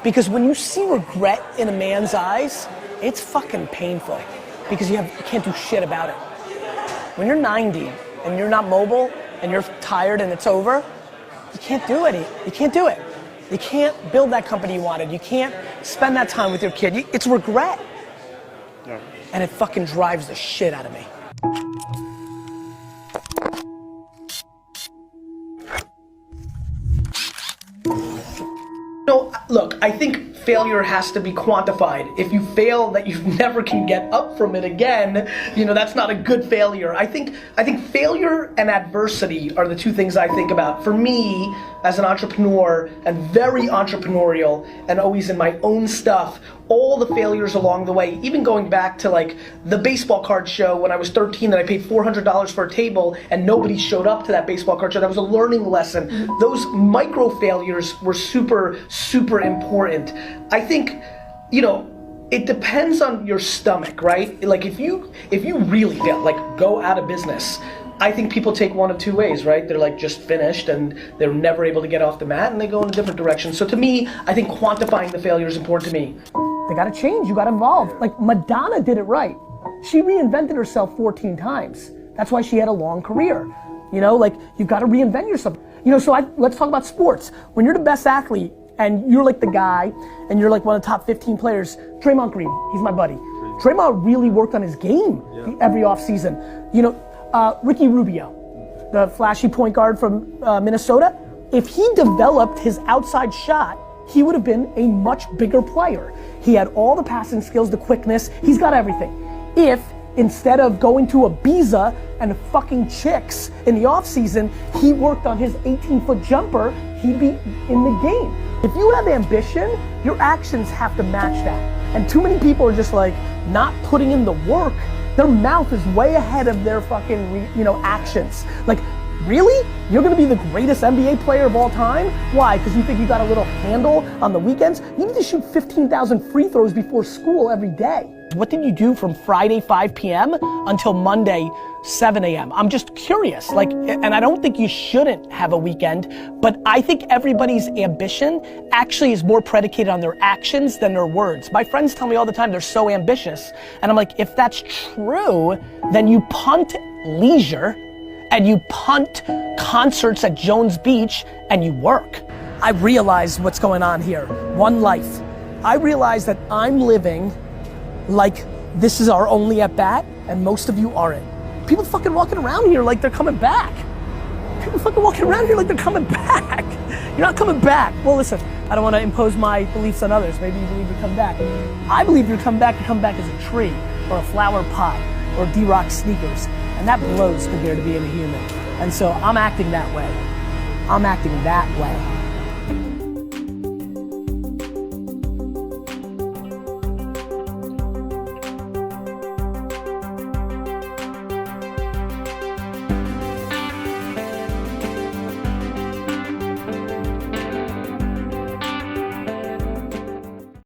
Because when you see regret in a man's eyes, it's fucking painful because you can't do shit about it. When you're 90 and you're not mobile and you're tired and it's over, you can't do it. You can't do it. You can't build that company you wanted. You can't spend that time with your kid. It's regret. Yeah. And it fucking drives the shit out of me. No, look, I think failure has to be quantified. If you fail that you never can get up from it again, that's not a good failure. I think failure and adversity are the two things I think about. For me, as an entrepreneur and very entrepreneurial and always in my own stuff, all the failures along the way, even going back to like the baseball card show when I was 13 and I paid $400 for a table and nobody showed up to that baseball card show. That was a learning lesson. Those micro failures were super, super important. I think, it depends on your stomach, right? Like if you really fail, like go out of business, I think people take one of two ways, right? They're like just finished and they're never able to get off the mat and they go in a different direction. So to me, I think quantifying the failure is important to me. They gotta change, you gotta evolve. Like Madonna did it right. She reinvented herself 14 times. That's why she had a long career. You've gotta reinvent yourself. Let's talk about sports. When you're the best athlete and you're like the guy and you're like one of the top 15 players, Draymond Green, he's my buddy. Draymond really worked on his game every off season. Ricky Rubio, the flashy point guard from Minnesota, if he developed his outside shot, he would have been a much bigger player. He had all the passing skills, the quickness, he's got everything. If instead of going to Ibiza and fucking chicks in the off season, he worked on his 18-foot jumper, he'd be in the game. If you have ambition, your actions have to match that. And too many people are just like not putting in the work. Their mouth is way ahead of their fucking, actions. Like, really? You're gonna be the greatest NBA player of all time? Why? Because you think you got a little handle on the weekends? You need to shoot 15,000 free throws before school every day. What did you do from Friday 5 p.m. until Monday 7 a.m.? I'm just curious, and I don't think you shouldn't have a weekend, but I think everybody's ambition actually is more predicated on their actions than their words. My friends tell me all the time they're so ambitious, and I'm like, if that's true, then you punt leisure, and you punt concerts at Jones Beach, and you work. I realize what's going on here. One life. I realize that I'm living like this is our only at bat, and most of you aren't. People fucking walking around here like they're coming back. People fucking walking around here like they're coming back. You're not coming back. Well, listen, I don't want to impose my beliefs on others. Maybe you believe you come back. I believe you come back as a tree, or a flower pot, or D-Rock sneakers. And that blows compared to being a human. And so I'm acting that way. I'm acting that way.